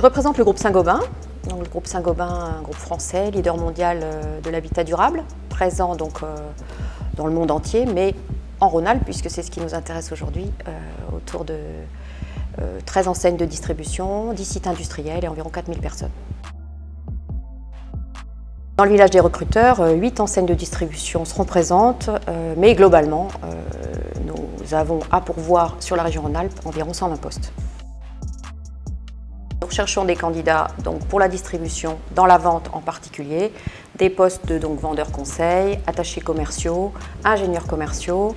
représente le groupe Saint-Gobain. Donc, le groupe Saint-Gobain, un groupe français, leader mondial de l'habitat durable, présent donc, dans le monde entier, mais en Rhône-Alpes, puisque c'est ce qui nous intéresse aujourd'hui, autour de 13 enseignes de distribution, 10 sites industriels et environ 4000 personnes. Dans le village des recruteurs, 8 enseignes de distribution seront présentes, mais globalement, nous avons à pourvoir sur la région Rhône-Alpes environ 120 postes. Nous recherchons des candidats donc, pour la distribution, dans la vente en particulier, des postes de vendeurs conseils, attachés commerciaux, ingénieurs commerciaux,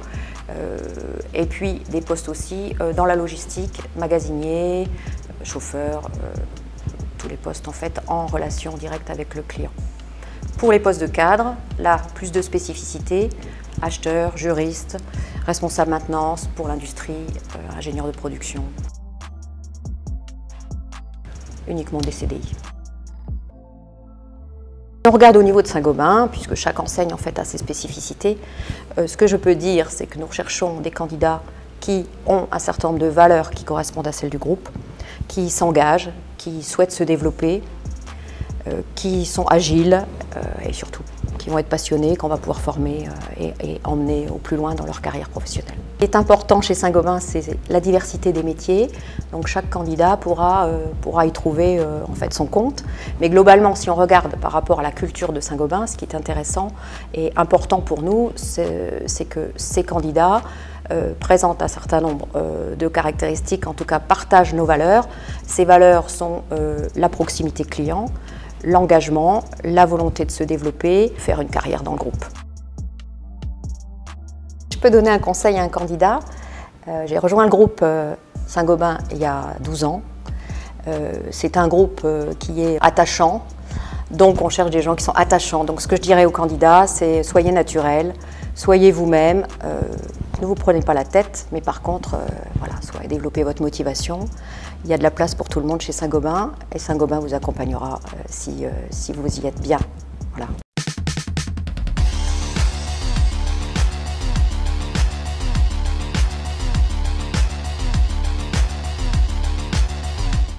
et puis des postes aussi dans la logistique, magasiniers, chauffeurs, tous les postes en fait en relation directe avec le client. Pour les postes de cadre, là, plus de spécificité, acheteurs, juristes, responsables maintenance pour l'industrie, ingénieurs de production. Uniquement des CDI. On regarde au niveau de Saint-Gobain, puisque chaque enseigne en fait a ses spécificités. Ce que je peux dire, c'est que nous recherchons des candidats qui ont un certain nombre de valeurs qui correspondent à celles du groupe, qui s'engagent, qui souhaitent se développer, qui sont agiles et surtout qui vont être passionnés, qu'on va pouvoir former et emmener au plus loin dans leur carrière professionnelle. Ce qui est important chez Saint-Gobain, c'est la diversité des métiers. Donc chaque candidat pourra y trouver en fait son compte. Mais globalement, si on regarde par rapport à la culture de Saint-Gobain, ce qui est intéressant et important pour nous, c'est que ces candidats présentent un certain nombre de caractéristiques, en tout cas partagent nos valeurs. Ces valeurs sont la proximité client, l'engagement, la volonté de se développer, faire une carrière dans le groupe. Je peux donner un conseil à un candidat. J'ai rejoint le groupe Saint-Gobain il y a 12 ans. C'est un groupe qui est attachant, donc on cherche des gens qui sont attachants. Donc ce que je dirais aux candidats, c'est soyez naturels, soyez vous-même, ne vous prenez pas la tête, mais par contre, voilà, développez votre motivation. Il y a de la place pour tout le monde chez Saint-Gobain et Saint-Gobain vous accompagnera si vous y êtes bien. Voilà.